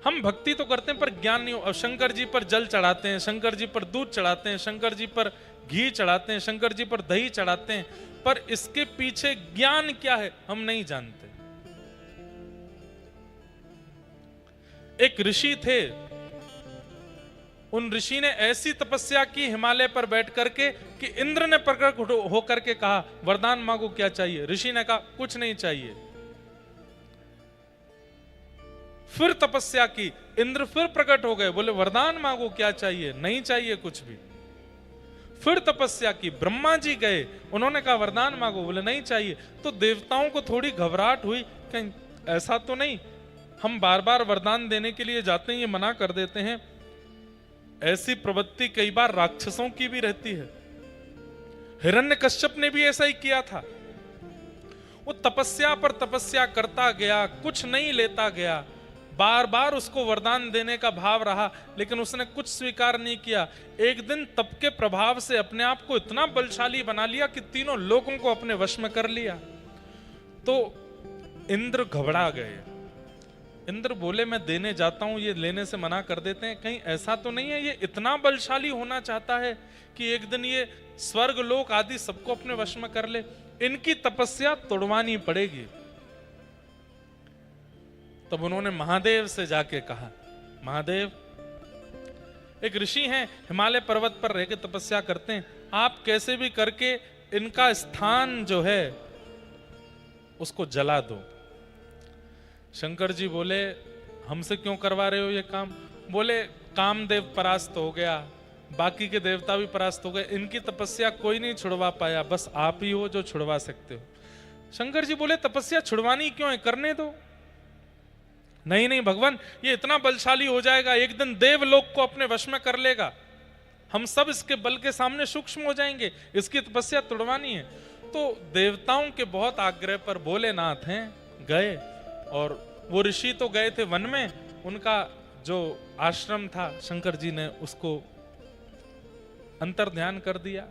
हम भक्ति तो करते हैं पर ज्ञान नहीं हो। अब शंकर जी पर जल चढ़ाते हैं, शंकर जी पर दूध चढ़ाते हैं, शंकर जी पर घी चढ़ाते हैं, शंकर जी पर दही चढ़ाते हैं, पर इसके पीछे ज्ञान क्या है हम नहीं जानते। एक ऋषि थे, उन ऋषि ने ऐसी तपस्या की हिमालय पर बैठ करके कि इंद्र ने प्रकट होकर के कहा वरदान मांगो क्या चाहिए। ऋषि ने कहा कुछ नहीं चाहिए। फिर तपस्या की, इंद्र फिर प्रकट हो गए, बोले वरदान मांगो क्या चाहिए, नहीं चाहिए कुछ भी। फिर तपस्या की, ब्रह्मा जी गए, उन्होंने कहा वरदान मांगो, बोले नहीं चाहिए। तो देवताओं को थोड़ी घबराहट हुई, कहीं ऐसा तो नहीं हम बार बार वरदान देने के लिए जाते हैं ये मना कर देते हैं। ऐसी प्रवृत्ति कई बार राक्षसों की भी रहती है। हिरण्यकश्यप ने भी ऐसा ही किया था। वो तपस्या पर तपस्या करता गया, कुछ नहीं लेता गया, बार बार उसको वरदान देने का भाव रहा, लेकिन उसने कुछ स्वीकार नहीं किया। एक दिन तप के प्रभाव से अपने आप को इतना बलशाली बना लिया कि तीनों लोगों को अपने वश में कर लिया। तो इंद्र घबरा गए। इंद्र बोले मैं देने जाता हूं, ये लेने से मना कर देते हैं, कहीं ऐसा तो नहीं है ये इतना बलशाली होना चाहता है कि एक दिन ये स्वर्ग लोक आदि सबको अपने वश में कर ले। इनकी तपस्या तोड़वानी पड़ेगी। तब उन्होंने महादेव से जाके कहा महादेव, एक ऋषि हैं, हिमालय पर्वत पर रह के तपस्या करते हैं, आप कैसे भी करके इनका स्थान जो है उसको जला दो। शंकर जी बोले हमसे क्यों करवा रहे हो ये काम? बोले कामदेव परास्त हो गया, बाकी के देवता भी परास्त हो गए, इनकी तपस्या कोई नहीं छुड़वा पाया, बस आप ही हो जो छुड़वा सकते हो। शंकर जी बोले तपस्या छुड़वानी क्यों है, करने दो। नहीं नहीं भगवान, ये इतना बलशाली हो जाएगा, एक दिन देवलोक को अपने वश में कर लेगा, हम सब इसके बल के सामने सूक्ष्म हो जाएंगे, इसकी तपस्या तुड़वानी है। तो देवताओं के बहुत आग्रह पर भोलेनाथ हैं गए, और वो ऋषि तो गए थे वन में, उनका जो आश्रम था शंकर जी ने उसको अंतर ध्यान कर दिया।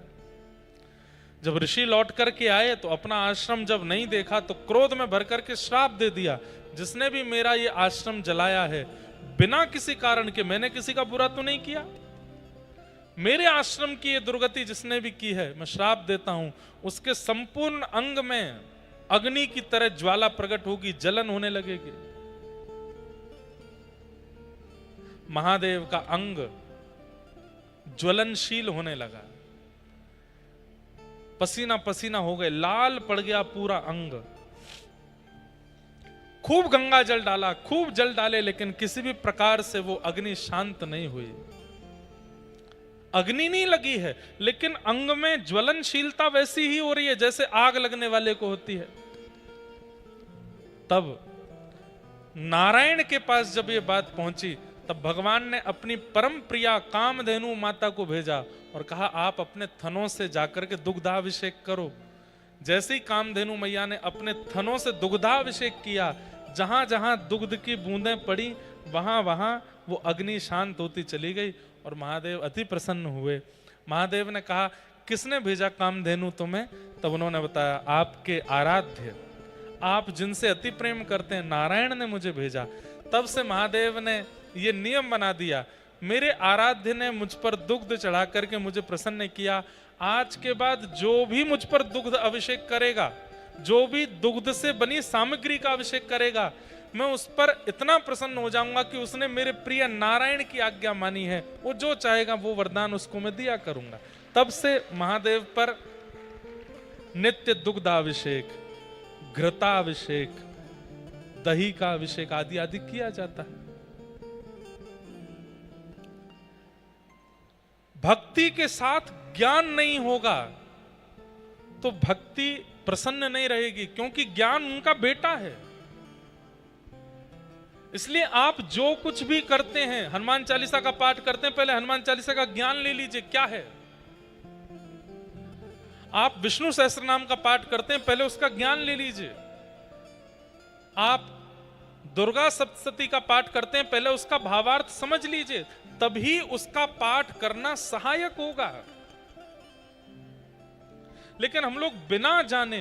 जब ऋषि लौट करके आए तो अपना आश्रम जब नहीं देखा तो क्रोध में भर करके श्राप दे दिया, जिसने भी मेरा ये आश्रम जलाया है बिना किसी कारण के, मैंने किसी का बुरा तो नहीं किया, मेरे आश्रम की ये दुर्गति जिसने भी की है मैं श्राप देता हूं, उसके संपूर्ण अंग में अग्नि की तरह ज्वाला प्रकट होगी, जलन होने लगेगी। महादेव का अंग ज्वलनशील होने लगा, पसीना पसीना हो गए, लाल पड़ गया पूरा अंग। खूब गंगा जल डाला, खूब जल डाले, लेकिन किसी भी प्रकार से वो अग्नि शांत नहीं हुई। अग्नि नहीं लगी है, लेकिन अंग में ज्वलनशीलता वैसी ही हो रही है जैसे आग लगने वाले को होती है। तब नारायण के पास जब ये बात पहुंची तब भगवान ने अपनी परम प्रिया कामधेनु माता को भेजा और कहा आप अपने थनों से जाकर के दुग्धाभिषेक करो। जैसे ही कामधेनु मैया ने अपने थनों से दुग्धाभिषेक किया, जहां जहां दुग्ध की बूंदें पड़ी वहां वहां वो अग्नि शांत होती चली गई और महादेव अति प्रसन्न हुए। महादेव ने कहा किसने भेजा कामधेनु तुम्हें? तब उन्होंने बताया आपके आराध्य, आप जिनसे अति प्रेम करते हैं, नारायण ने मुझे भेजा। तब से महादेव ने ये नियम बना दिया, मेरे आराध्य ने मुझ पर दुग्ध चढ़ा करके मुझे प्रसन्न किया, आज के बाद जो भी मुझ पर दुग्ध अभिषेक करेगा, जो भी दुग्ध से बनी सामग्री का अभिषेक करेगा, मैं उस पर इतना प्रसन्न हो जाऊंगा कि उसने मेरे प्रिय नारायण की आज्ञा मानी है, वो जो चाहेगा वो वरदान उसको मैं दिया करूंगा। तब से महादेव पर नित्य दुग्धाभिषेक, घृताभिषेक, दही का अभिषेक आदि आदि किया जाता है। भक्ति के साथ ज्ञान नहीं होगा तो भक्ति प्रसन्न नहीं रहेगी, क्योंकि ज्ञान उनका बेटा है। इसलिए आप जो कुछ भी करते हैं, हनुमान चालीसा का पाठ करते हैं, पहले हनुमान चालीसा का ज्ञान ले लीजिए क्या है। आप विष्णु सहस्त्रनाम का पाठ करते हैं, पहले उसका ज्ञान ले लीजिए। आप दुर्गा सप्तशती का पाठ करते हैं, पहले उसका भावार्थ समझ लीजिए, तभी उसका पाठ करना सहायक होगा। लेकिन हम लोग बिना जाने,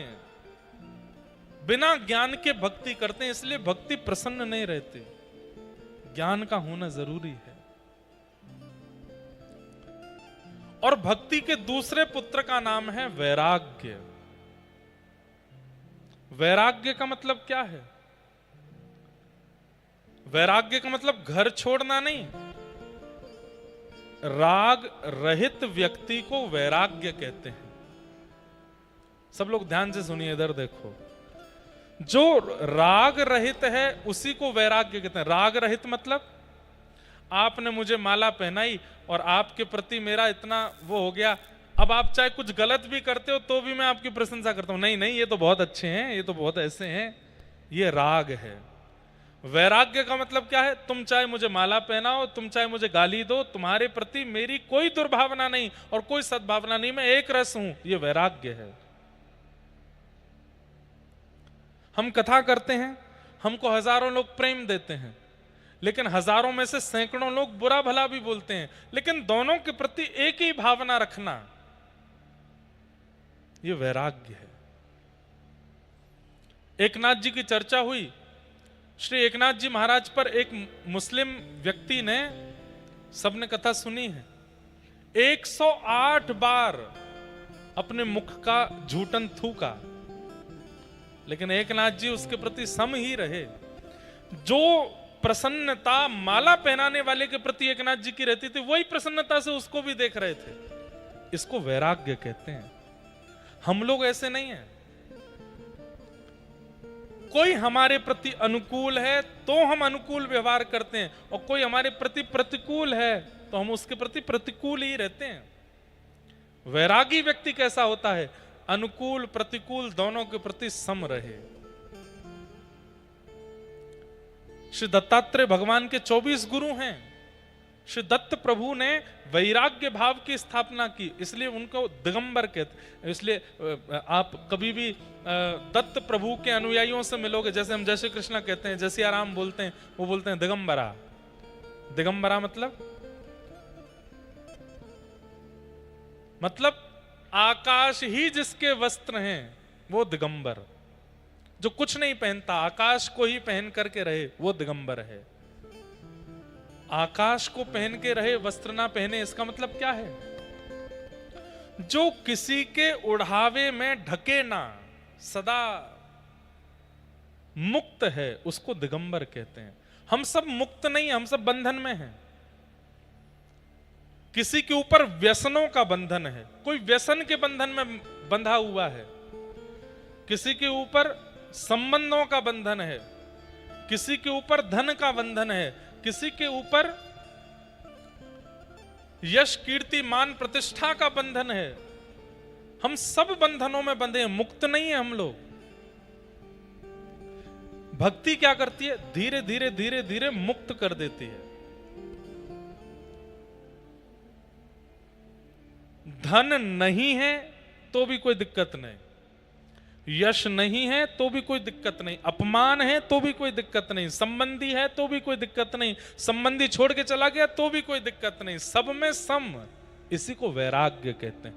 बिना ज्ञान के भक्ति करते हैं, इसलिए भक्ति प्रसन्न नहीं रहती। ज्ञान का होना जरूरी है। और भक्ति के दूसरे पुत्र का नाम है वैराग्य। वैराग्य का मतलब क्या है? वैराग्य का मतलब घर छोड़ना नहीं। राग रहित व्यक्ति को वैराग्य कहते हैं। सब लोग ध्यान से सुनिए, इधर देखो। जो राग रहित है उसी को वैराग्य कहते हैं। राग रहित मतलब आपने मुझे माला पहनाई और आपके प्रति मेरा इतना वो हो गया, अब आप चाहे कुछ गलत भी करते हो तो भी मैं आपकी प्रशंसा करता हूं, नहीं नहीं ये तो बहुत अच्छे हैं, ये तो बहुत ऐसे हैं, ये राग है। वैराग्य का मतलब क्या है? तुम चाहे मुझे माला पहनाओ, तुम चाहे मुझे गाली दो, तुम्हारे प्रति मेरी कोई दुर्भावना नहीं और कोई सद्भावना नहीं, मैं एक रस हूं, ये वैराग्य है। हम कथा करते हैं, हमको हजारों लोग प्रेम देते हैं, लेकिन हजारों में से सैकड़ों लोग बुरा भला भी बोलते हैं, लेकिन दोनों के प्रति एक ही भावना रखना, ये वैराग्य है। एकनाथ जी की चर्चा हुई। श्री एकनाथ जी महाराज पर एक मुस्लिम व्यक्ति ने, सबने कथा सुनी है, 108 बार अपने मुख का झूठन थूका, लेकिन एकनाथ जी उसके प्रति सम ही रहे। जो प्रसन्नता माला पहनाने वाले के प्रति एकनाथ जी की रहती थी, वही प्रसन्नता से उसको भी देख रहे थे। इसको वैराग्य कहते हैं। हम लोग ऐसे नहीं हैं। कोई हमारे प्रति अनुकूल है तो हम अनुकूल व्यवहार करते हैं, और कोई हमारे प्रति प्रतिकूल है तो हम उसके प्रति प्रतिकूल ही रहते हैं। वैरागी व्यक्ति कैसा होता है? अनुकूल प्रतिकूल दोनों के प्रति सम रहे। श्री दत्तात्रेय भगवान के 24 गुरु हैं। श्री दत्त प्रभु ने वैराग्य भाव की स्थापना की, इसलिए उनको दिगंबर कहते। इसलिए आप कभी भी दत्त प्रभु के अनुयायियों से मिलोगे, जैसे हम जय श्री कृष्ण कहते हैं, जय सिया राम बोलते हैं, वो बोलते हैं दिगंबरा। दिगंबरा मतलब आकाश ही जिसके वस्त्र हैं वो दिगंबर। जो कुछ नहीं पहनता, आकाश को ही पहन करके रहे, वो दिगंबर है। आकाश को पहन के रहे, वस्त्र ना पहने, इसका मतलब क्या है? जो किसी के उढ़ावे में ढके ना, सदा मुक्त है, उसको दिगंबर कहते हैं। हम सब मुक्त नहीं, हम सब बंधन में हैं। किसी के ऊपर व्यसनों का बंधन है, कोई व्यसन के बंधन में बंधा हुआ है। किसी के ऊपर संबंधों का बंधन है, किसी के ऊपर धन का बंधन है, किसी के ऊपर यश कीर्ति मान प्रतिष्ठा का बंधन है। हम सब बंधनों में बंधे हैं, मुक्त नहीं है हम लोग। भक्ति क्या करती है? धीरे धीरे धीरे धीरे मुक्त कर देती है। धन नहीं है तो भी कोई दिक्कत नहीं, यश नहीं है तो भी कोई दिक्कत नहीं, अपमान है तो भी कोई दिक्कत नहीं, संबंधी है तो भी कोई दिक्कत नहीं, संबंधी छोड़ के चला गया तो भी कोई दिक्कत नहीं, सब में सम। इसी को वैराग्य कहते हैं।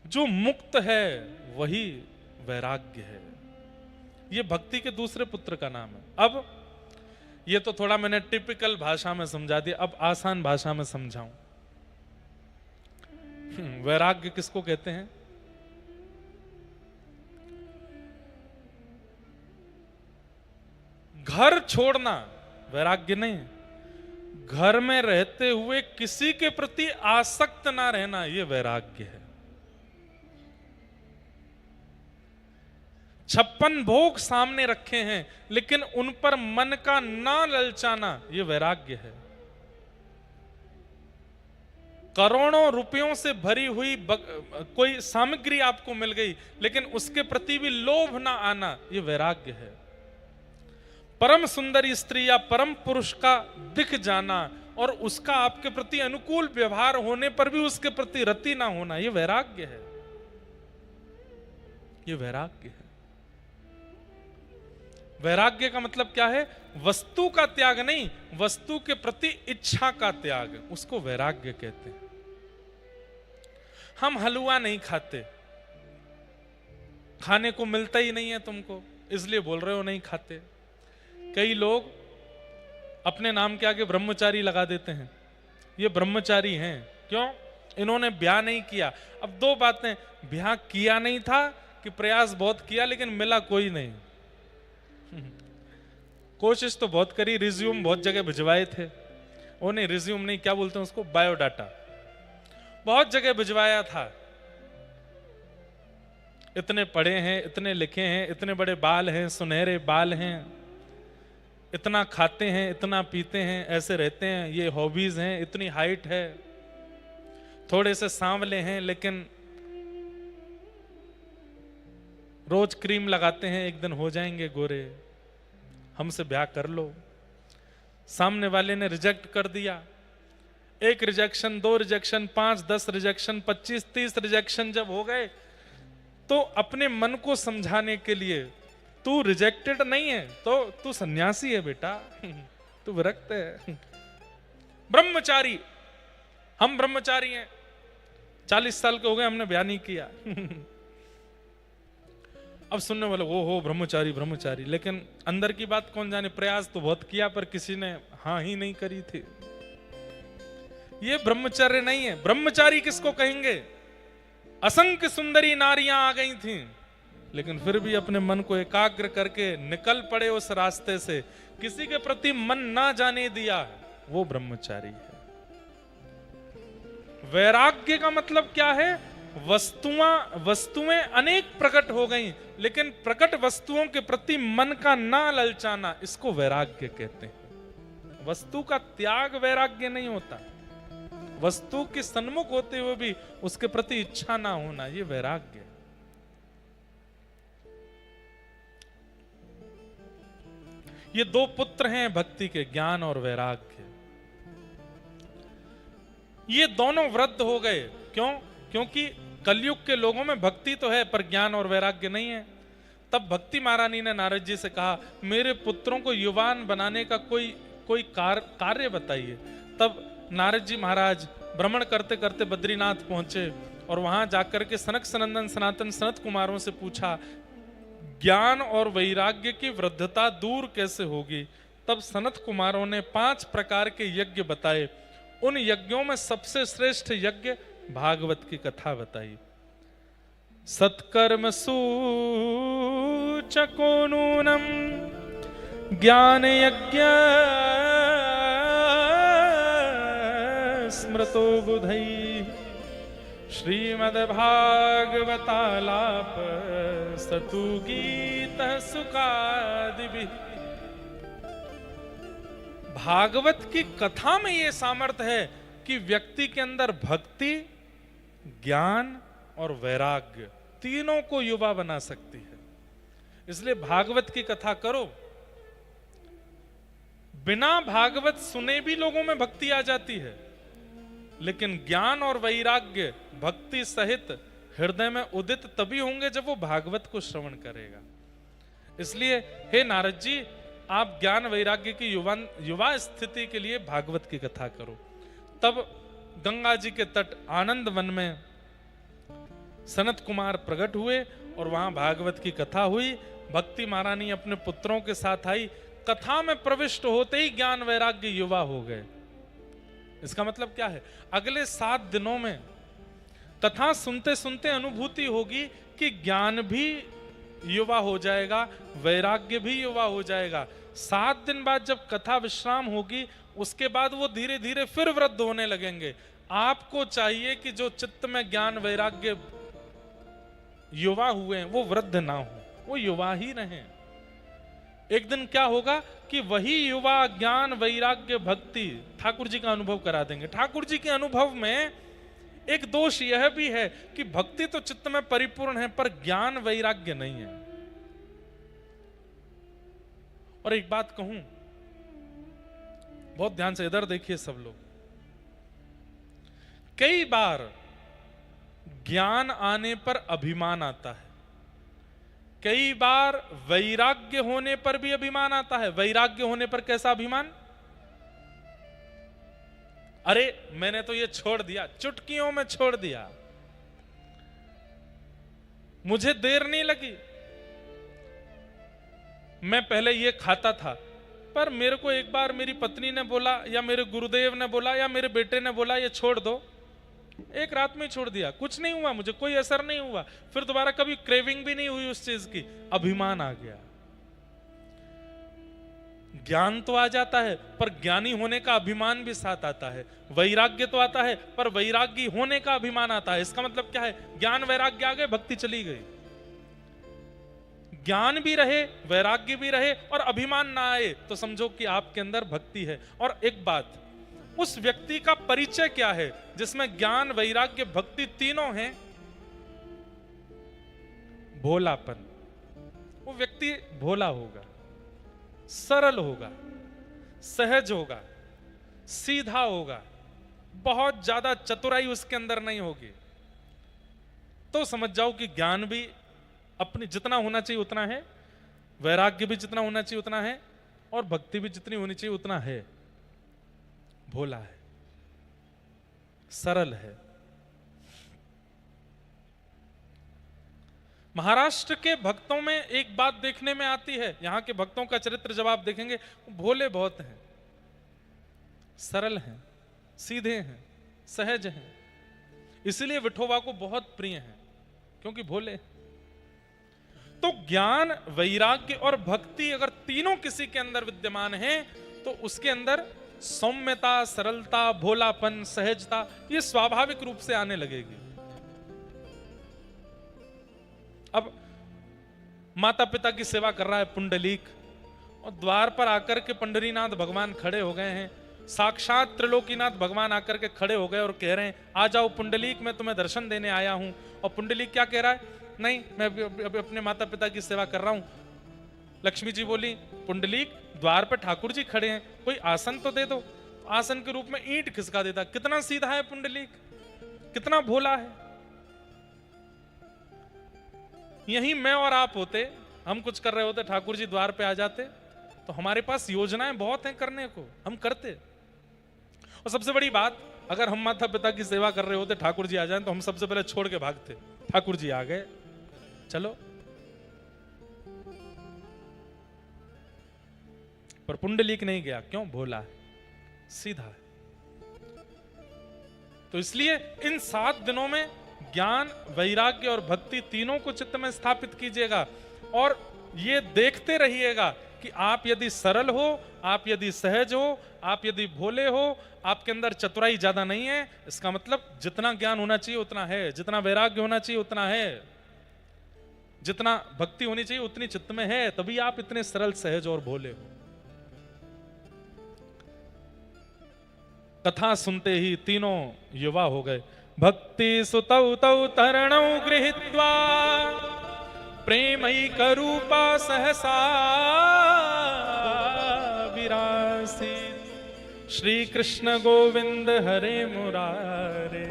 जो मुक्त है वही वैराग्य है। ये भक्ति के दूसरे पुत्र का नाम है। अब ये तो थोड़ा मैंने टिपिकल भाषा में समझा दिया, अब आसान भाषा में समझाऊं। वैराग्य किसको कहते हैं? घर छोड़ना वैराग्य नहीं। घर में रहते हुए किसी के प्रति आसक्त ना रहना, यह वैराग्य है। 56 भोग सामने रखे हैं लेकिन उन पर मन का ना ललचाना, यह वैराग्य है। करोड़ों रुपयों से भरी हुई कोई सामग्री आपको मिल गई लेकिन उसके प्रति भी लोभ ना आना, यह वैराग्य है। परम सुंदरी स्त्री या परम पुरुष का दिख जाना और उसका आपके प्रति अनुकूल व्यवहार होने पर भी उसके प्रति रति ना होना, यह वैराग्य है। यह वैराग्य है। वैराग्य का मतलब क्या है? वस्तु का त्याग नहीं, वस्तु के प्रति इच्छा का त्याग, उसको वैराग्य कहते हैं। हम हलवा नहीं खाते, खाने को मिलता ही नहीं है तुमको, इसलिए बोल रहे हो नहीं खाते। कई लोग अपने नाम के आगे ब्रह्मचारी लगा देते हैं। ये ब्रह्मचारी हैं, क्यों? इन्होंने ब्याह नहीं किया। अब दो बातें, ब्याह किया नहीं था कि प्रयास बहुत किया लेकिन मिला कोई नहीं। कोशिश तो बहुत करी, रिज्यूम बहुत जगह भिजवाए थे, वो नहीं रिज्यूम नहीं, क्या बोलते हैं उसको, बायोडाटा बहुत जगह भिजवाया था। इतने पढ़े हैं, इतने लिखे हैं, इतने बड़े बाल हैं, सुनहरे बाल हैं, इतना खाते हैं, इतना पीते हैं, ऐसे रहते हैं, ये हॉबीज हैं, इतनी हाइट है, थोड़े से सांवले हैं लेकिन रोज क्रीम लगाते हैं, एक दिन हो जाएंगे गोरे, हमसे ब्याह कर लो। सामने वाले ने रिजेक्ट कर दिया। एक रिजेक्शन, दो रिजेक्शन, 5, 10 रिजेक्शन, 25, 30 रिजेक्शन जब हो गए तो अपने मन को समझाने के लिए, तू रिजेक्टेड नहीं है तो तू सन्यासी है बेटा, तू विरक्त है, ब्रह्मचारी, हम ब्रह्मचारी हैं, 40 साल के हो गए, हमने ब्याह नहीं किया। अब सुनने वाले वो हो ब्रह्मचारी ब्रह्मचारी, लेकिन अंदर की बात कौन जाने, प्रयास तो बहुत किया पर किसी ने हाँ ही नहीं करी थी। ये ब्रह्मचर्य नहीं है। ब्रह्मचारी किसको कहेंगे? असंख्य सुंदरी नारियां आ गई थीं, लेकिन फिर भी अपने मन को एकाग्र करके निकल पड़े उस रास्ते से, किसी के प्रति मन ना जाने दिया, वो ब्रह्मचारी है। वैराग्य का मतलब क्या है? वस्तुएं अनेक प्रकट हो गई, लेकिन प्रकट वस्तुओं के प्रति मन का ना ललचाना, इसको वैराग्य कहते हैं। वस्तु का त्याग वैराग्य नहीं होता, वस्तु के सन्मुख होते हुए भी उसके प्रति इच्छा ना होना, ये वैराग्य। ये दो पुत्र हैं भक्ति के, ज्ञान और वैराग्य। ये दोनों वृद्ध हो गए, क्यों? क्योंकि कलयुग के लोगों में भक्ति तो है पर ज्ञान और वैराग्य नहीं है। तब भक्ति महारानी ने नारद जी से कहा, मेरे पुत्रों को युवान बनाने का कोई कार्य बताइए। तब नारद जी महाराज भ्रमण करते करते बद्रीनाथ पहुंचे और वहां जाकर के सनक सनंदन सनातन सनत कुमारों से पूछा, ज्ञान और वैराग्य की वृद्धता दूर कैसे होगी? तब सनत कुमारों ने 5 प्रकार के यज्ञ बताए। उन यज्ञों में सबसे श्रेष्ठ यज्ञ भागवत की कथा बताई। सत्कर्म सूचको नूनम ज्ञान यज्ञ स्मृतो बुधई श्रीमद्भागवतालाप सतु गीत सुकादिभिः। भागवत की कथा में यह सामर्थ्य है कि व्यक्ति के अंदर भक्ति, ज्ञान और वैराग्य तीनों को युवा बना सकती है। इसलिए भागवत की कथा करो। बिना भागवत सुने भी लोगों में भक्ति आ जाती है, लेकिन ज्ञान और वैराग्य भक्ति सहित हृदय में उदित तभी होंगे जब वो भागवत को श्रवण करेगा। इसलिए हे नारद जी, आप ज्ञान वैराग्य की युवा स्थिति के लिए भागवत की कथा करो। तब गंगा जी के तट आनंद वन में सनत कुमार प्रकट हुए और वहां भागवत की कथा हुई। भक्ति महारानी अपने पुत्रों के साथ आई। कथा में प्रविष्ट होते ही ज्ञान वैराग्य युवा हो गए। इसका मतलब क्या है? अगले 7 दिनों में कथा सुनते सुनते अनुभूति होगी कि ज्ञान भी युवा हो जाएगा, वैराग्य भी युवा हो जाएगा। 7 दिन बाद जब कथा विश्राम होगी, उसके बाद वो धीरे धीरे फिर वृद्ध होने लगेंगे। आपको चाहिए कि जो चित्त में ज्ञान वैराग्य युवा हुए हैं वो वृद्ध ना हो, वो युवा ही रहें। एक दिन क्या होगा कि वही युवा ज्ञान वैराग्य भक्ति ठाकुर जी का अनुभव करा देंगे। ठाकुर जी के अनुभव में एक दोष यह भी है कि भक्ति तो चित्त में परिपूर्ण है पर ज्ञान वैराग्य नहीं है। और एक बात कहूं, बहुत ध्यान से इधर देखिए सब लोग। कई बार ज्ञान आने पर अभिमान आता है, कई बार वैराग्य होने पर भी अभिमान आता है। वैराग्य होने पर कैसा अभिमान? अरे मैंने तो ये छोड़ दिया, चुटकियों में छोड़ दिया, मुझे देर नहीं लगी। मैं पहले ये खाता था, पर मेरे को एक बार मेरी पत्नी ने बोला या मेरे गुरुदेव ने बोला या मेरे बेटे ने बोला ये छोड़ दो, एक रात में ही छोड़ दिया, कुछ नहीं हुआ, मुझे कोई असर नहीं हुआ, फिर दोबारा कभी क्रेविंग भी नहीं हुई उस चीज की, अभिमान आ गया। ज्ञान तो आ जाता है पर ज्ञानी होने का अभिमान भी साथ आता है, वैराग्य तो आता है पर वैरागी होने का अभिमान आता है। इसका मतलब क्या है? ज्ञान वैराग्य आ गए, भक्ति चली गई। ज्ञान भी रहे, वैराग्य भी रहे और अभिमान ना आए तो समझो कि आपके अंदर भक्ति है। और एक बात, उस व्यक्ति का परिचय क्या है जिसमें ज्ञान, वैराग्य, भक्ति तीनों हैं? भोलापन। वो व्यक्ति भोला होगा, सरल होगा, सहज होगा, सीधा होगा, बहुत ज्यादा चतुराई उसके अंदर नहीं होगी। तो समझ जाओ कि ज्ञान भी अपनी जितना होना चाहिए उतना है, वैराग्य भी जितना होना चाहिए उतना है और भक्ति भी जितनी होनी चाहिए उतना है। भोला है, सरल है। महाराष्ट्र के भक्तों में एक बात देखने में आती है, यहां के भक्तों का चरित्र जब आप देखेंगे, भोले बहुत हैं, सरल हैं, सीधे हैं, सहज हैं। इसलिए विठोबा को बहुत प्रिय हैं, क्योंकि भोले। तो ज्ञान, वैराग्य और भक्ति अगर तीनों किसी के अंदर विद्यमान हैं तो उसके अंदर सौम्यता, सरलता, भोलापन, सहजता ये स्वाभाविक रूप से आने लगेगी। अब माता पिता की सेवा कर रहा है पुंडलीक, और द्वार पर आकर के पंडरीनाथ भगवान खड़े हो गए हैं, साक्षात त्रिलोकीनाथ भगवान आकर के खड़े हो गए और कह रहे हैं आ जाओ पुंडलीक, मैं तुम्हें दर्शन देने आया हूं। और पुंडलीक क्या कह रहा है? नहीं, मैं अभी अपने माता पिता की सेवा कर रहा हूं। लक्ष्मी जी बोली पुंडलीक द्वार पर ठाकुर जी खड़े हैं, कोई आसन तो दे दो। आसन के रूप में ईंट खिसका देता। कितना सीधा है पुंडलीक, कितना भोला है। यही मैं और आप होते, हम कुछ कर रहे होते, ठाकुर जी द्वार पे आ जाते, तो हमारे पास योजनाएं बहुत हैं करने को, हम करते। और सबसे बड़ी बात, अगर हम माता पिता की सेवा कर रहे होते, ठाकुर जी आ जाए तो हम सबसे पहले छोड़ के भागते। ठाकुर जी आ गए, चलो। पर पुंडलीक नहीं गया, क्यों? भोला है, सीधा है। तो इसलिए इन 7 दिनों में ज्ञान, वैराग्य और भक्ति तीनों को चित्त में स्थापित कीजिएगा और ये देखते रहिएगा कि आप यदि सरल हो, आप यदि सहज हो, आप यदि भोले हो, आपके अंदर चतुराई ज्यादा नहीं है, इसका मतलब जितना ज्ञान होना चाहिए उतना है, जितना वैराग्य होना चाहिए उतना है, जितना भक्ति होनी चाहिए उतनी चित्त में है, तभी आप इतने सरल, सहज और भोले हो। कथा सुनते ही तीनों युवा हो गए। भक्ति सुतौ तौ तरणौ गृहीत्वा प्रेमैक रूपा सहसा विरासीत्। श्री कृष्ण गोविंद हरे मुरारे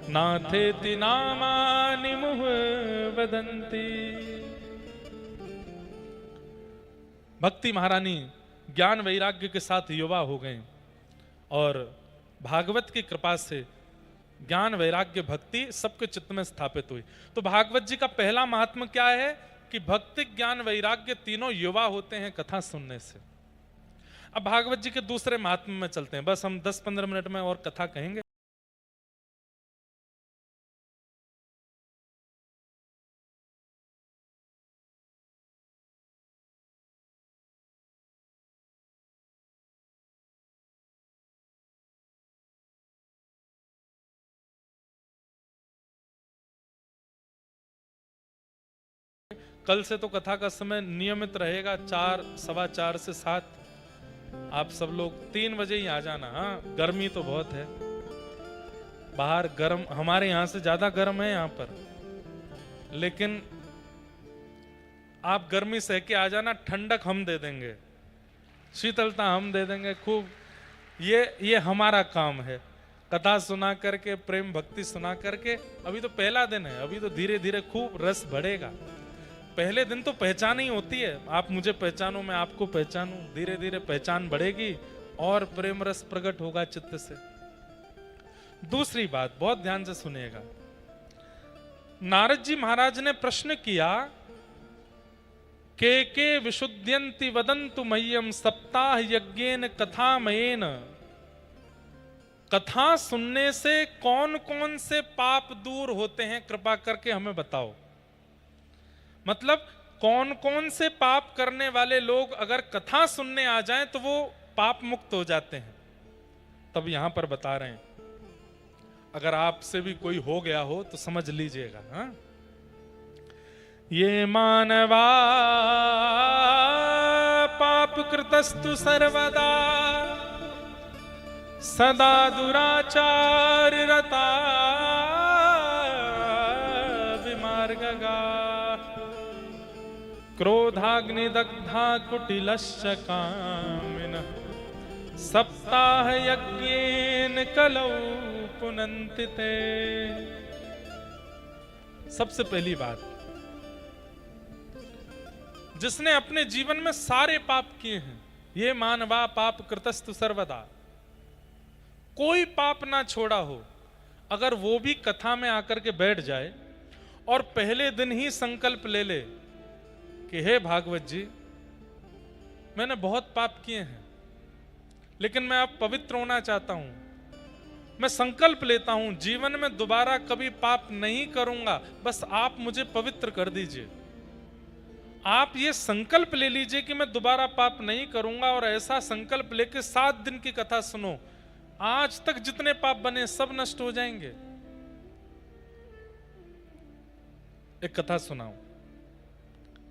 नाथेति नामानि मुहुः वदन्ति। भक्ति महारानी ज्ञान वैराग्य के साथ युवा हो गए और भागवत की कृपा से ज्ञान, वैराग्य, भक्ति सबके चित्त में स्थापित हुई। तो भागवत जी का पहला महात्म क्या है कि भक्ति, ज्ञान, वैराग्य तीनों युवा होते हैं कथा सुनने से। अब भागवत जी के दूसरे महात्म में चलते हैं, बस हम 10-15 मिनट में और कथा कहेंगे। कल से तो कथा का समय नियमित रहेगा 4, 4:15 से 7। आप सब लोग 3 बजे ही आ जाना। हाँ, गर्मी तो बहुत है बाहर, गर्म, हमारे यहाँ से ज्यादा गर्म है यहाँ पर, लेकिन आप गर्मी सह के आ जाना, ठंडक हम दे देंगे, शीतलता हम दे देंगे खूब। ये हमारा काम है, कथा सुना करके, प्रेम भक्ति सुना करके। अभी तो पहला दिन है, अभी तो धीरे धीरे खूब रस बढ़ेगा। पहले दिन तो पहचान ही होती है, आप मुझे पहचानो, मैं आपको पहचानूं, धीरे धीरे पहचान बढ़ेगी और प्रेम रस प्रकट होगा चित्त से। दूसरी बात, बहुत ध्यान से सुनिएगा। नारद जी महाराज ने प्रश्न किया के विशुद्ध्यन्ति वदन्तु मह्यम सप्ताह यज्ञेन कथामयेन। कथा सुनने से कौन कौन से पाप दूर होते हैं, कृपा करके हमें बताओ। मतलब कौन कौन से पाप करने वाले लोग अगर कथा सुनने आ जाएं तो वो पाप मुक्त हो जाते हैं। तब यहां पर बता रहे हैं, अगर आपसे भी कोई हो गया हो तो समझ लीजिएगा। हाँ, ये मानवा पाप कृतस्तु सर्वदा सदा दुराचार रता विमार्गगा क्रोधाग्निदग्धा कुटिलश्च कामिनः सप्ताह यज्ञेन कलौ पुनन्ति ते। सबसे पहली बात, जिसने अपने जीवन में सारे पाप किए हैं, ये मानवा पाप कृतस्तु सर्वदा, कोई पाप ना छोड़ा हो, अगर वो भी कथा में आकर के बैठ जाए और पहले दिन ही संकल्प ले ले कि हे भागवत जी, मैंने बहुत पाप किए हैं लेकिन मैं अब पवित्र होना चाहता हूं, मैं संकल्प लेता हूं जीवन में दोबारा कभी पाप नहीं करूंगा, बस आप मुझे पवित्र कर दीजिए। आप ये संकल्प ले लीजिए कि मैं दोबारा पाप नहीं करूंगा, और ऐसा संकल्प लेके 7 दिन की कथा सुनो, आज तक जितने पाप बने सब नष्ट हो जाएंगे। एक कथा सुनाऊं।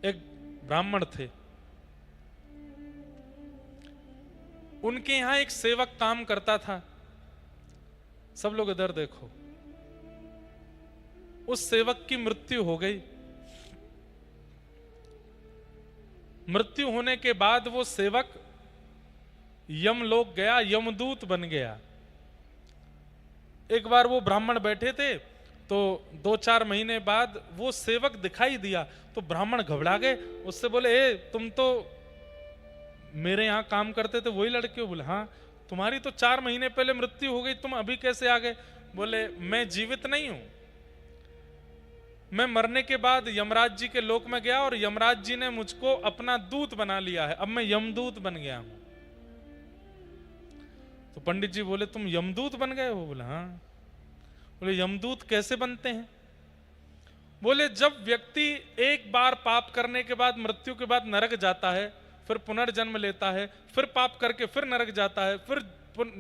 एक ब्राह्मण थे, उनके यहां एक सेवक काम करता था। सब लोग इधर देखो। उस सेवक की मृत्यु हो गई। मृत्यु होने के बाद वो सेवक यमलोक गया, यमदूत बन गया। एक बार वो ब्राह्मण बैठे थे तो 2-4 महीने बाद वो सेवक दिखाई दिया तो ब्राह्मण घबरा गए। उससे बोले, ए तुम तो मेरे यहां काम करते थे, वही लड़के हो? बोले हाँ। तुम्हारी तो 4 महीने पहले मृत्यु हो गई, तुम अभी कैसे आ गए? बोले मैं जीवित नहीं हूं, मैं मरने के बाद यमराज जी के लोक में गया और यमराज जी ने मुझको अपना दूत बना लिया है, अब मैं यमदूत बन गया हूं। तो पंडित जी बोले, तुम यमदूत बन गए हो? बोले हाँ। बोले यमदूत कैसे बनते हैं? बोले जब व्यक्ति एक बार पाप करने के बाद मृत्यु के बाद नरक जाता है, फिर पुनर्जन्म लेता है, फिर पाप करके फिर नरक जाता है, फिर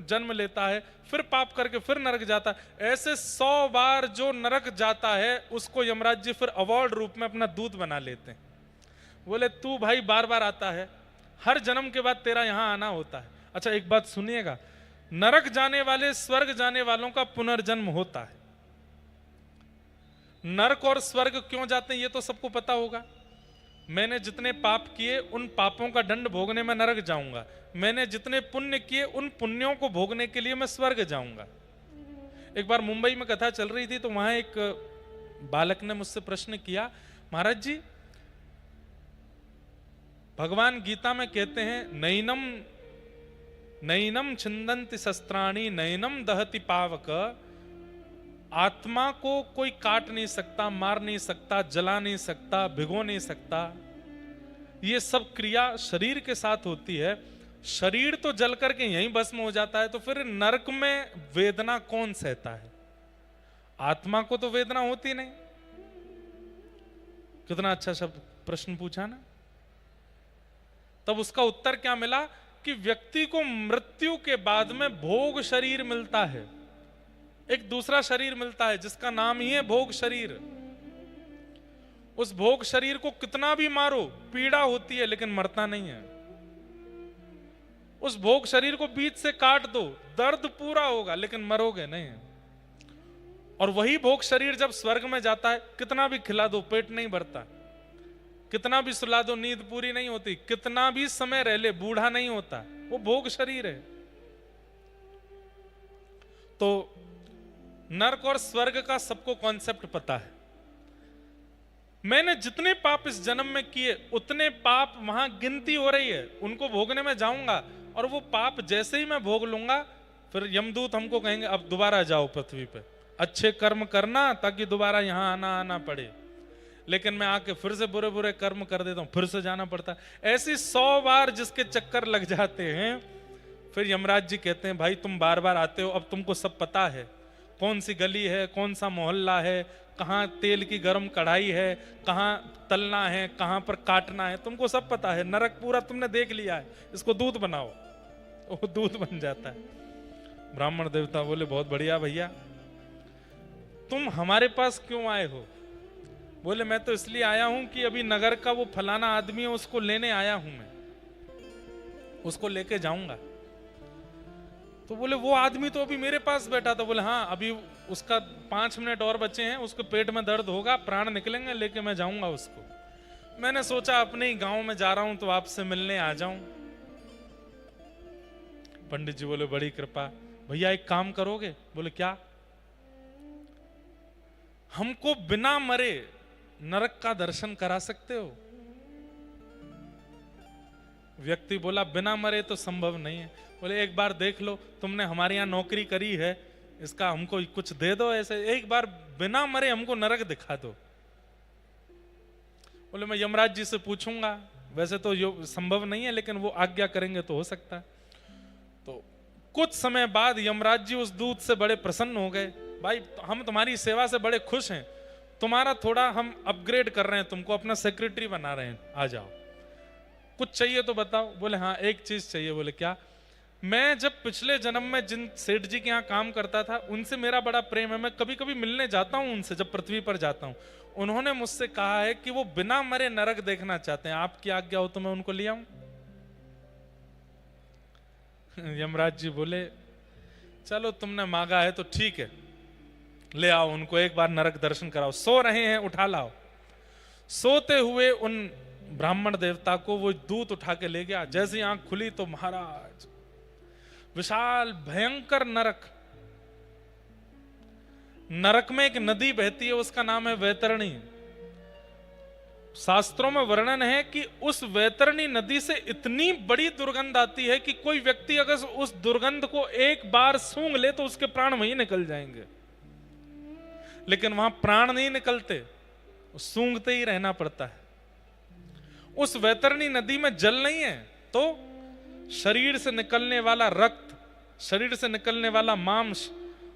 जन्म लेता है, फिर पाप करके फिर नरक जाता है, ऐसे 100 बार जो नरक जाता है उसको यमराज जी फिर अवार्ड रूप में अपना दूत बना लेते हैं। बोले तू भाई बार बार आता है, हर जन्म के बाद तेरा यहां आना होता है। अच्छा एक बात सुनिएगा, नरक जाने वाले स्वर्ग जाने वालों का पुनर्जन्म होता है। नरक और स्वर्ग क्यों जाते हैं ये तो सबको पता होगा। मैंने जितने पाप किए उन पापों का दंड भोगने में नरक जाऊंगा, मैंने जितने पुण्य किए उन पुण्यों को भोगने के लिए मैं स्वर्ग जाऊंगा। एक बार मुंबई में कथा चल रही थी तो वहां एक बालक ने मुझसे प्रश्न किया, महाराज जी भगवान गीता में कहते हैं नैनम नैनम छिंदन्ति शस्त्राणि नैनम दहति पावक, आत्मा को कोई काट नहीं सकता, मार नहीं सकता, जला नहीं सकता, भिगो नहीं सकता, ये सब क्रिया शरीर के साथ होती है। शरीर तो जल करके यहीं भस्म हो जाता है, तो फिर नरक में वेदना कौन सहता है? आत्मा को तो वेदना होती नहीं। कितना अच्छा शब्द प्रश्न पूछा ना। तब उसका उत्तर क्या मिला कि व्यक्ति को मृत्यु के बाद में भोग शरीर मिलता है, एक दूसरा शरीर मिलता है जिसका नाम ही है भोग शरीर। उस भोग शरीर को कितना भी मारो पीड़ा होती है लेकिन मरता नहीं है। उस भोग शरीर को बीच से काट दो, दर्द पूरा होगा लेकिन मरोगे नहीं। और वही भोग शरीर जब स्वर्ग में जाता है, कितना भी खिला दो पेट नहीं भरता, कितना भी सुला दो नींद पूरी नहीं होती, कितना भी समय रह ले बूढ़ा नहीं होता, वो भोग शरीर है। तो नरक और स्वर्ग का सबको कॉन्सेप्ट पता है। मैंने जितने पाप इस जन्म में किए उतने पाप वहां गिनती हो रही है, उनको भोगने में जाऊंगा और वो पाप जैसे ही मैं भोग लूंगा फिर यमदूत हमको कहेंगे अब दोबारा जाओ पृथ्वी पे, अच्छे कर्म करना ताकि दोबारा यहां आना पड़े। लेकिन मैं आके फिर से बुरे बुरे कर्म कर देता हूं, फिर से जाना पड़ता है। ऐसी 100 बार जिसके चक्कर लग जाते हैं, फिर यमराज जी कहते हैं भाई तुम बार बार आते हो, अब तुमको सब पता है, कौन सी गली है, कौन सा मोहल्ला है, कहाँ तेल की गर्म कढ़ाई है, कहाँ तलना है, कहाँ पर काटना है, तुमको सब पता है, नरक पूरा तुमने देख लिया है, इसको दूध बनाओ। वो दूध बन जाता है। ब्राह्मण देवता बोले बहुत बढ़िया भैया, तुम हमारे पास क्यों आए हो? बोले मैं तो इसलिए आया हूं कि अभी नगर का वो फलाना आदमी है, उसको लेने आया हूं, मैं उसको लेके जाऊंगा। तो बोले वो आदमी तो अभी मेरे पास बैठा था। बोले हाँ, अभी उसका 5 मिनट और बचे हैं, उसके पेट में दर्द होगा, प्राण निकलेंगे, लेके मैं जाऊंगा उसको। मैंने सोचा अपने ही गांव में जा रहा हूं तो आपसे मिलने आ जाऊं। पंडित जी बोले बड़ी कृपा। भैया एक काम करोगे? बोले क्या? हमको बिना मरे नरक का दर्शन करा सकते हो? व्यक्ति बोला बिना मरे तो संभव नहीं है। बोले एक बार देख लो, तुमने हमारे यहाँ नौकरी करी है, इसका हमको कुछ दे दो, ऐसे एक बार बिना मरे हमको नरक दिखा दो। बोले मैं यमराज जी से पूछूंगा, वैसे तो संभव नहीं है, लेकिन वो आज्ञा करेंगे तो हो सकता है। तो कुछ समय बाद यमराज जी उस दूत से बड़े प्रसन्न हो गए। भाई हम तुम्हारी सेवा से बड़े खुश हैं, तुम्हारा थोड़ा हम अपग्रेड कर रहे हैं, तुमको अपना सेक्रेटरी बना रहे हैं, आ जाओ, कुछ चाहिए तो बताओ। बोले हाँ एक चीज चाहिए। बोले क्या? मैं जब पिछले जन्म में जिन सेठ जी के यहाँ काम करता था, उनसे मेरा बड़ा प्रेम है, मैं कभी कभी मिलने जाता हूं उनसे जब पृथ्वी पर जाता हूं। उन्होंने मुझसे कहा है कि वो बिना मरे नरक देखना चाहते हैं, आपकी आज्ञा हो तो मैं उनको ले आऊं। यमराज जी बोले चलो तुमने मांगा है तो ठीक है, ले आओ उनको, एक बार नरक दर्शन कराओ। सो रहे हैं, उठा लाओ। सोते हुए उन ब्राह्मण देवता को वो दूत उठा के ले गया। जैसे ही आंख खुली तो महाराज विशाल भयंकर नरक, नरक में एक नदी बहती है, उसका नाम है वैतरणी। शास्त्रों में वर्णन है कि उस वैतरणी नदी से इतनी बड़ी दुर्गंध आती है कि कोई व्यक्ति अगर उस दुर्गंध को एक बार सूंघ ले तो उसके प्राण वहीं निकल जाएंगे। लेकिन वहां प्राण नहीं निकलते, सूंघते ही रहना पड़ता है। उस वैतरणी नदी में जल नहीं है, तो शरीर से निकलने वाला रक्त, शरीर से निकलने वाला मांस,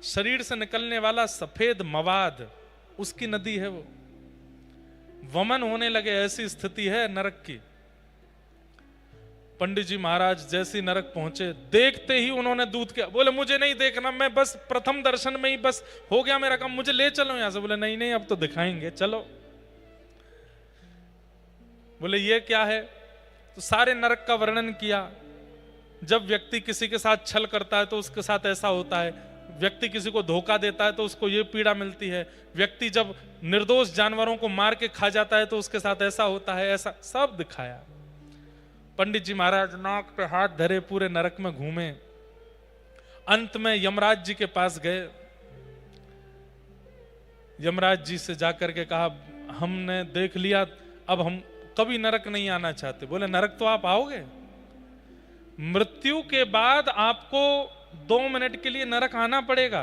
शरीर से निकलने वाला सफेद मवाद, उसकी नदी है वो। वमन होने लगे, ऐसी स्थिति है नरक की। पंडित जी महाराज जैसी नरक पहुंचे, देखते ही उन्होंने दूत किया। बोले मुझे नहीं देखना, मैं बस प्रथम दर्शन में ही बस हो गया मेरा काम, मुझे ले चलो यहां से। बोले नहीं नहीं अब तो दिखाएंगे, चलो। बोले ये क्या है? तो सारे नरक का वर्णन किया। जब व्यक्ति किसी के साथ छल करता है तो उसके साथ ऐसा होता है, व्यक्ति किसी को धोखा देता है तो उसको ये पीड़ा मिलती है, व्यक्ति जब निर्दोष जानवरों को मार के खा जाता है तो उसके साथ ऐसा होता है, ऐसा सब दिखाया। पंडित जी महाराज नाक पे हाथ धरे पूरे नरक में घूमे। अंत में यमराज जी के पास गए। यमराज जी से जाकर के कहा हमने देख लिया, अब हम कभी नरक नहीं आना चाहते। बोले नरक तो आप आओगे, मृत्यु के बाद आपको 2 मिनट के लिए नरक आना पड़ेगा।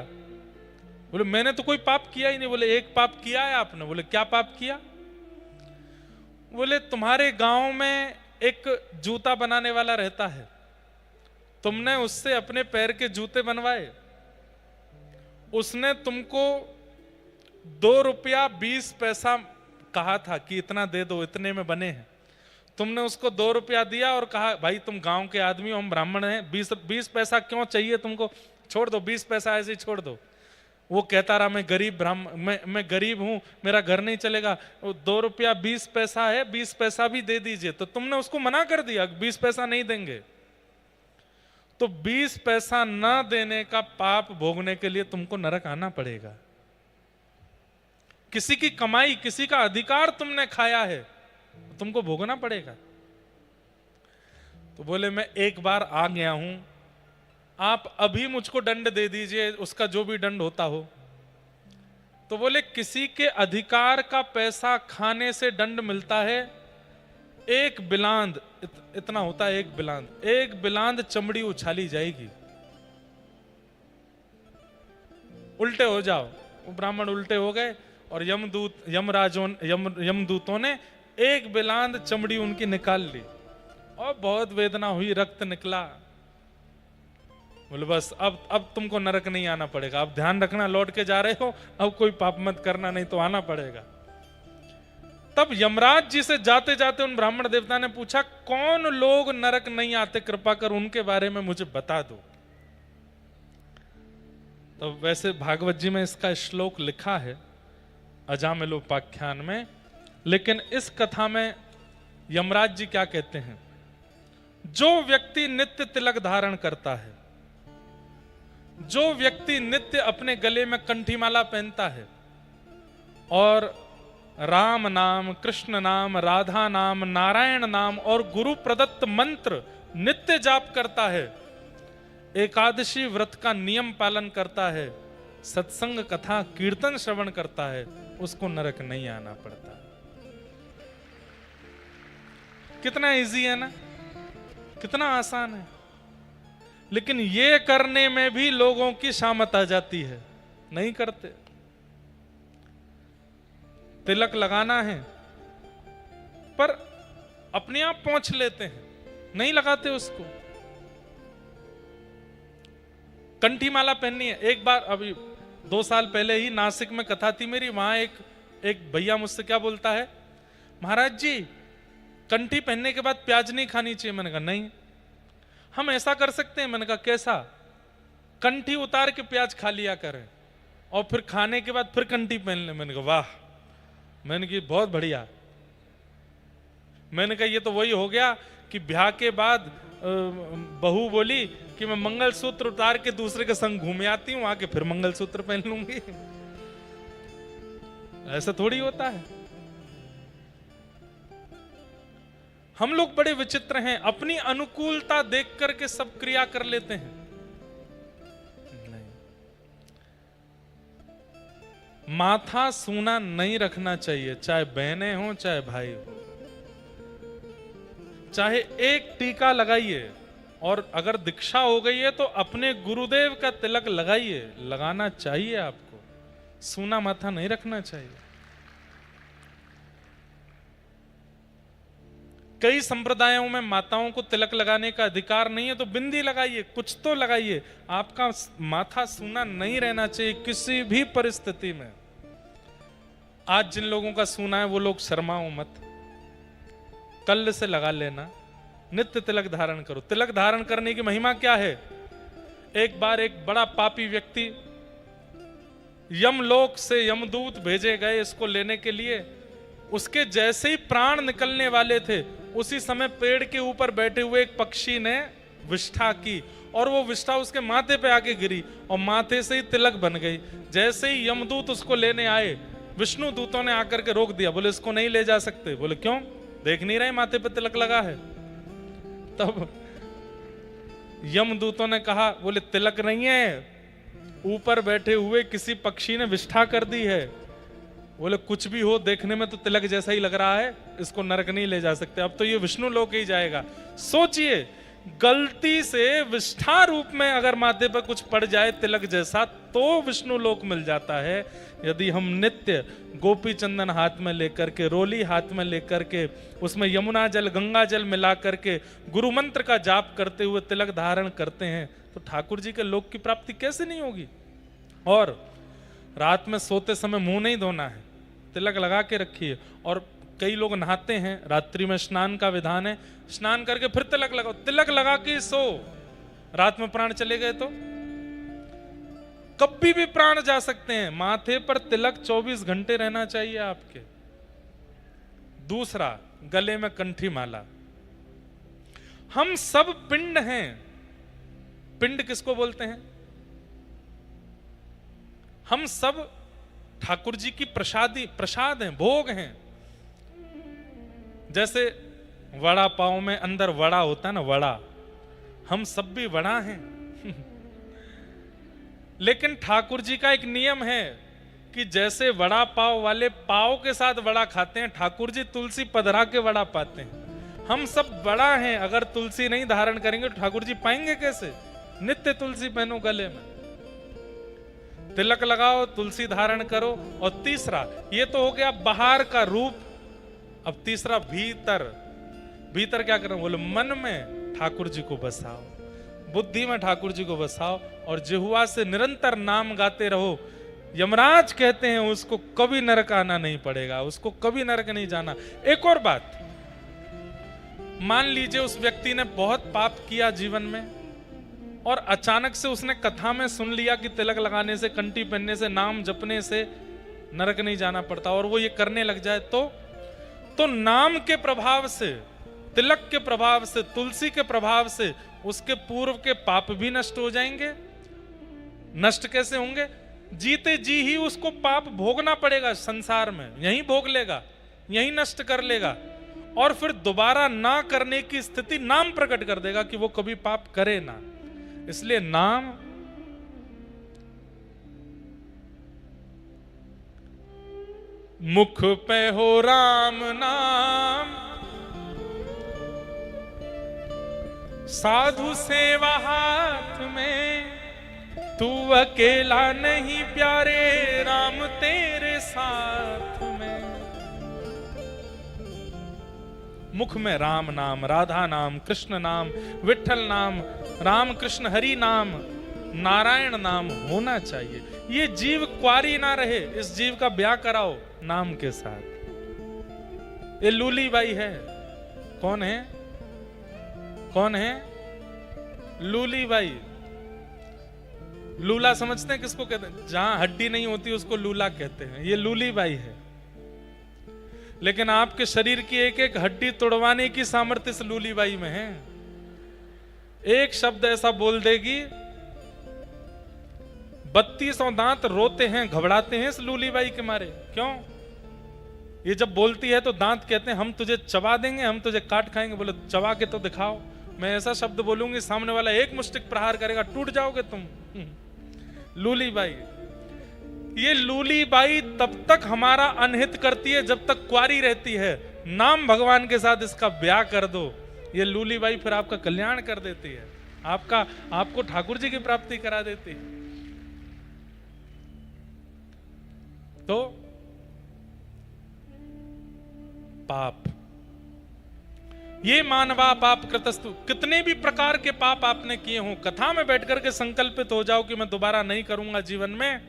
बोले मैंने तो कोई पाप किया ही नहीं। बोले एक पाप किया है आपने। बोले क्या पाप किया? बोले तुम्हारे गांव में एक जूता बनाने वाला रहता है, तुमने उससे अपने पैर के जूते बनवाए, उसने तुमको 2 रुपया 20 पैसा कहा था कि इतना दे दो, इतने में बने हैं। तुमने उसको 2 रुपया दिया और कहा भाई तुम गांव के आदमी हो, हम ब्राह्मण हैं, 20 पैसा क्यों चाहिए तुमको, छोड़ दो, 20 पैसा ऐसे ही छोड़ दो। वो कहता रहा मैं गरीब ब्राह्मण, मैं गरीब हूं, मेरा घर नहीं चलेगा, 2 रुपया 20 पैसा है, 20 पैसा भी दे दीजिए। तो तुमने उसको मना कर दिया 20 पैसा नहीं देंगे। तो 20 पैसा ना देने का पाप भोगने के लिए तुमको नरक आना पड़ेगा। किसी की कमाई, किसी का अधिकार तुमने खाया है, तुमको भोगना पड़ेगा। तो बोले मैं एक बार आ गया हूं, आप अभी मुझको दंड दे दीजिए, उसका जो भी दंड होता हो। तो बोले किसी के अधिकार का पैसा खाने से दंड मिलता है 1 बिलांद, इतना होता है 1 बिलांद, 1 बिलांद चमड़ी उछाली जाएगी। उल्टे हो जाओ। वो ब्राह्मण उल्टे हो गए और यमदूतों ने एक बिलांद चमड़ी उनकी निकाल ली और बहुत वेदना हुई, रक्त निकला। बोले बस अब तुमको नरक नहीं आना पड़ेगा, अब ध्यान रखना लौट के जा रहे हो, अब कोई पाप मत करना नहीं तो आना पड़ेगा। तब यमराज जी से जाते जाते उन ब्राह्मण देवता ने पूछा, कौन लोग नरक नहीं आते, कृपा कर उनके बारे में मुझे बता दो। तो वैसे भागवत जी में इसका श्लोक लिखा है अजामिलोपाख्यान में, लेकिन इस कथा में यमराज जी क्या कहते हैं, जो व्यक्ति नित्य तिलक धारण करता है, जो व्यक्ति नित्य अपने गले में कंठीमाला पहनता है और राम नाम, कृष्ण नाम, राधा नाम, नारायण नाम और गुरु प्रदत्त मंत्र नित्य जाप करता है, एकादशी व्रत का नियम पालन करता है, सत्संग कथा कीर्तन श्रवण करता है, उसको नरक नहीं आना पड़ता। कितना इजी है ना, कितना आसान है। लेकिन ये करने में भी लोगों की शामत आ जाती है, नहीं करते। तिलक लगाना है पर अपने आप पहुंच लेते हैं, नहीं लगाते उसको। कंठी माला पहननी है। एक बार अभी 2 साल पहले ही नासिक में कथा थी मेरी, वहां एक भैया मुझसे क्या बोलता है, महाराज जी कंठी पहनने के बाद प्याज नहीं खानी चाहिए। मैंने कहा नहीं। हम ऐसा कर सकते हैं। मैंने कहा कैसा? कंठी उतार के प्याज खा लिया करें और फिर खाने के बाद फिर कंठी पहन ले। मैंने कहा वाह। मैंने कहा बहुत बढ़िया। मैंने कहा ये तो वही हो गया कि ब्याह के बाद बहू बोली कि मैं मंगलसूत्र उतार के दूसरे के संग घूम आती हूं, आके फिर मंगलसूत्र पहन लूंगी। ऐसा थोड़ी होता है। हम लोग बड़े विचित्र हैं, अपनी अनुकूलता देख करके सब क्रिया कर लेते हैं। नहीं, माथा सूना नहीं रखना चाहिए, चाहे बहनें हो चाहे भाई हो। चाहे एक टीका लगाइए, और अगर दीक्षा हो गई है तो अपने गुरुदेव का तिलक लगाइए, लगाना चाहिए आपको। सूना माथा नहीं रखना चाहिए। कई संप्रदायों में माताओं को तिलक लगाने का अधिकार नहीं है, तो बिंदी लगाइए, कुछ तो लगाइए। आपका माथा सूना नहीं रहना चाहिए किसी भी परिस्थिति में। आज जिन लोगों का सूना है वो लोग शर्माओ मत, कल से लगा लेना। नित्य तिलक धारण करो। तिलक धारण करने की महिमा क्या है? एक बार एक बड़ा पापी व्यक्ति यमलोक से यमदूत भेजे गए इसको लेने के लिए। उसके जैसे ही प्राण निकलने वाले थे, उसी समय पेड़ के ऊपर बैठे हुए एक पक्षी ने विष्ठा की, और वो विष्ठा उसके माथे पे आके गिरी और माथे से ही तिलक बन गई। जैसे ही यमदूत उसको लेने आए, विष्णु दूतों ने आकर के रोक दिया। बोले इसको नहीं ले जा सकते। बोले क्यों? देख नहीं रहे माथे पे तिलक लगा है। तब यमदूतों ने कहा, बोले तिलक नहीं है, ऊपर बैठे हुए किसी पक्षी ने विष्ठा कर दी है। बोले कुछ भी हो, देखने में तो तिलक जैसा ही लग रहा है, इसको नरक नहीं ले जा सकते। अब तो ये विष्णु लोक ही जाएगा। सोचिए, गलती से विष्ठा रूप में अगर माथे पर कुछ पड़ जाए तिलक जैसा, तो विष्णु लोक मिल जाता है। यदि हम नित्य गोपी चंदन हाथ में लेकर के, रोली हाथ में लेकर के, उसमें यमुना जल गंगा जल मिला करके गुरु मंत्र का जाप करते हुए तिलक धारण करते हैं, तो ठाकुर जी के लोक की प्राप्ति कैसे नहीं होगी? और रात में सोते समय मुंह नहीं धोना है, तिलक लगा के रखिए। और कई लोग नहाते हैं, रात्रि में स्नान का विधान है, स्नान करके फिर तिलक लगाओ। तिलक लगा के सो, रात में प्राण चले गए तो कभी भी प्राण जा सकते हैं। माथे पर तिलक 24 घंटे रहना चाहिए आपके। दूसरा, गले में कंठी माला। हम सब पिंड हैं। पिंड किसको बोलते हैं? हम सब ठाकुर जी की प्रसाद हैं, भोग हैं। जैसे वड़ा पाव में अंदर वड़ा होता है ना, वड़ा, हम सब भी वड़ा हैं। लेकिन ठाकुर जी का एक नियम है कि जैसे वड़ा पाव वाले पाव के साथ वड़ा खाते हैं, ठाकुर जी तुलसी पधरा के वड़ा पाते हैं। हम सब वड़ा हैं। अगर तुलसी नहीं धारण करेंगे तो ठाकुर जी पाएंगे कैसे? नित्य तुलसी पहनो गले में। तिलक लगाओ, तुलसी धारण करो। और तीसरा, ये तो हो गया बाहर का रूप। अब तीसरा भीतर, भीतर क्या करो? बोले मन में ठाकुर जी को बसाओ, बुद्धि में ठाकुर जी को बसाओ और जिह्वा से निरंतर नाम गाते रहो। यमराज कहते हैं उसको कभी नरक आना नहीं पड़ेगा, उसको कभी नरक नहीं जाना। एक और बात, मान लीजिए उस व्यक्ति ने बहुत पाप किया जीवन में और अचानक से उसने कथा में सुन लिया कि तिलक लगाने से, कंठी पहनने से, नाम जपने से नरक नहीं जाना पड़ता, और वो ये करने लग जाए तो नाम के प्रभाव से, तिलक के प्रभाव से, तुलसी के प्रभाव से उसके पूर्व के पाप भी नष्ट हो जाएंगे। नष्ट कैसे होंगे? जीते जी ही उसको पाप भोगना पड़ेगा संसार में, यहीं भोग लेगा, यहीं नष्ट कर लेगा, और फिर दोबारा ना करने की स्थिति नाम प्रकट कर देगा कि वो कभी पाप करे ना। इसलिए नाम मुख पे हो राम नाम, साधु सेवा हाथ में, तू अकेला नहीं प्यारे, राम तेरे साथ में। मुख में राम नाम, राधा नाम, कृष्ण नाम, विठ्ठल नाम, राम कृष्ण हरि नाम, नारायण नाम होना चाहिए। ये जीव क्वारी ना रहे, इस जीव का ब्याह कराओ नाम के साथ। ये लूली बाई है। कौन है? कौन है? लूली बाई। लूला समझते हैं किसको कहते हैं? जहां हड्डी नहीं होती उसको लूला कहते हैं। ये लूली बाई है। लेकिन आपके शरीर की एक एक हड्डी तोड़वाने की सामर्थ्य इस लूली बाई में है। एक शब्द ऐसा बोल देगी, 3200 दांत रोते हैं, घबराते हैं इस लूली बाई के मारे। क्यों? ये जब बोलती है तो दांत कहते हैं हम तुझे चबा देंगे, हम तुझे काट खाएंगे। बोले चबा के तो दिखाओ। मैं ऐसा शब्द बोलूंगी, सामने वाला एक मुष्टिक प्रहार करेगा, टूट जाओगे तुम। लूली बाई। ये लूली बाई तब तक हमारा अनहित करती है जब तक कुंवारी रहती है। नाम भगवान के साथ इसका ब्याह कर दो, ये लूली बाई फिर आपका कल्याण कर देती है, आपको ठाकुर जी की प्राप्ति करा देती है। तो पाप, ये मानवा पाप कृतस्तु, कितने भी प्रकार के पाप आपने किए हों, कथा में बैठ करके संकल्पित हो जाओ कि मैं दोबारा नहीं करूंगा जीवन में,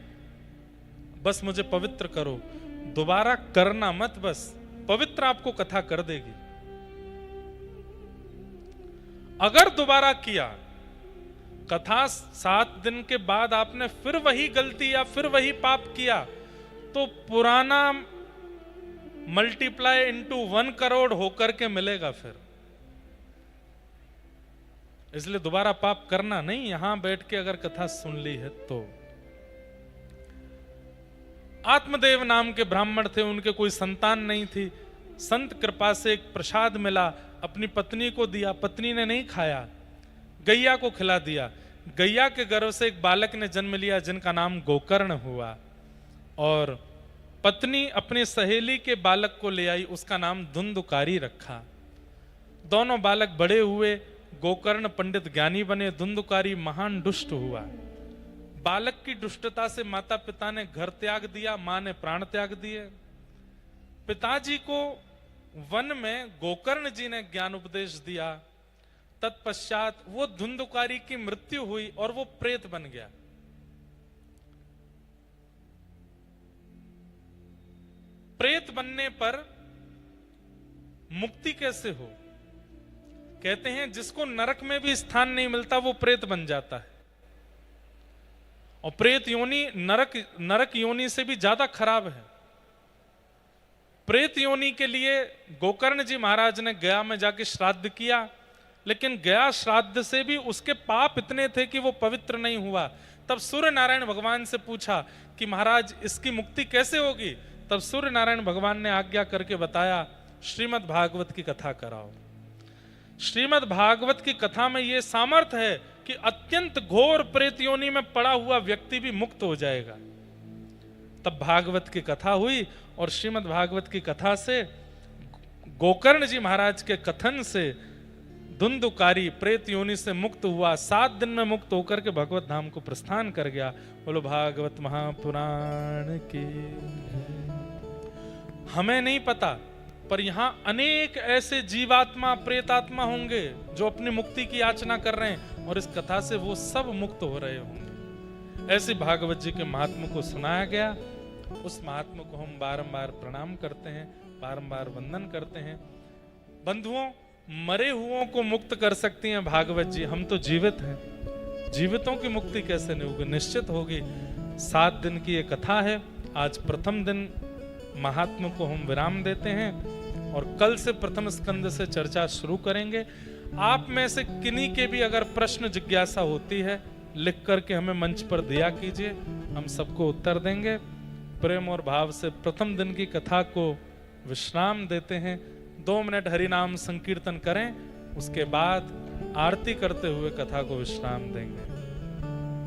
बस मुझे पवित्र करो। दोबारा करना मत, बस पवित्र आपको कथा कर देगी। अगर दोबारा किया, कथा 7 दिन के बाद आपने फिर वही गलती या फिर वही पाप किया, तो पुराना मल्टीप्लाई इनटू 1 करोड़ होकर के मिलेगा फिर। इसलिए दोबारा पाप करना नहीं। यहां बैठ के अगर कथा सुन ली है तो। आत्मदेव नाम के ब्राह्मण थे, उनके कोई संतान नहीं थी। संत कृपा से एक प्रसाद मिला, अपनी पत्नी को दिया, पत्नी ने नहीं खाया, गैया को खिला दिया। गैया के गर्भ से एक बालक ने जन्म लिया जिनका नाम गोकर्ण हुआ, और पत्नी अपनी सहेली के बालक को ले आई, उसका नाम धुंधुकारी रखा। दोनों बालक बड़े हुए, गोकर्ण पंडित ज्ञानी बने, धुंधुकारी महान दुष्ट हुआ। बालक की दुष्टता से माता पिता ने घर त्याग दिया, मां ने प्राण त्याग दिए। पिताजी को वन में गोकर्ण जी ने ज्ञान उपदेश दिया। तत्पश्चात वो धुंधुकारी की मृत्यु हुई और वो प्रेत बन गया। प्रेत बनने पर मुक्ति कैसे हो? कहते हैं जिसको नरक में भी स्थान नहीं मिलता वो प्रेत बन जाता है। और प्रेत योनि नरक योनि से भी ज्यादा खराब है। प्रेत योनि के लिए गोकर्ण जी महाराज ने गया में जाके श्राद्ध किया, लेकिन गया श्राद्ध से भी उसके पाप इतने थे कि वो पवित्र नहीं हुआ। तब सूर्य नारायण भगवान से पूछा कि महाराज इसकी मुक्ति कैसे होगी? तब सूर्य नारायण भगवान ने आज्ञा करके बताया, श्रीमद् भागवत की कथा कराओ। श्रीमद् भागवत की कथा में यह सामर्थ्य है कि अत्यंत घोर प्रेत योनि में पड़ा हुआ व्यक्ति भी मुक्त हो जाएगा। तब भागवत की कथा हुई और श्रीमद् भागवत की कथा से, गोकर्ण जी महाराज के कथन से धुंधुकारी प्रेत योनि से मुक्त हुआ, 7 दिन में मुक्त होकर के भगवत धाम को प्रस्थान कर गया। बोलो भागवत महापुराण की। हमें नहीं पता, पर यहां अनेक ऐसे जीवात्मा प्रेतात्मा होंगे जो अपनी मुक्ति की याचना कर रहे हैं, और इस कथा से वो सब मुक्त हो रहे होंगे। ऐसे भागवत जी के महात्मा को सुनाया गया। उस महात्मा को हम बारंबार प्रणाम करते हैं, बारंबार वंदन करते हैं। बंधुओं, मरे हुओं को मुक्त कर सकती हैं भागवत जी, हम तो जीवित हैं। जीवितों की मुक्ति कैसे नहीं होगी? निश्चित होगी। 7 दिन की ये कथा है। आज प्रथम दिन महात्मा को हम विराम देते हैं और कल से प्रथम स्कंद से चर्चा शुरू करेंगे। आप में से किन्हीं के भी अगर प्रश्न जिज्ञासा होती है, लिख करके हमें मंच पर दिया कीजिए, हम सबको उत्तर देंगे। प्रेम और भाव से प्रथम दिन की कथा को विश्राम देते हैं। 2 मिनट हरि नाम संकीर्तन करें, उसके बाद आरती करते हुए कथा को विश्राम देंगे।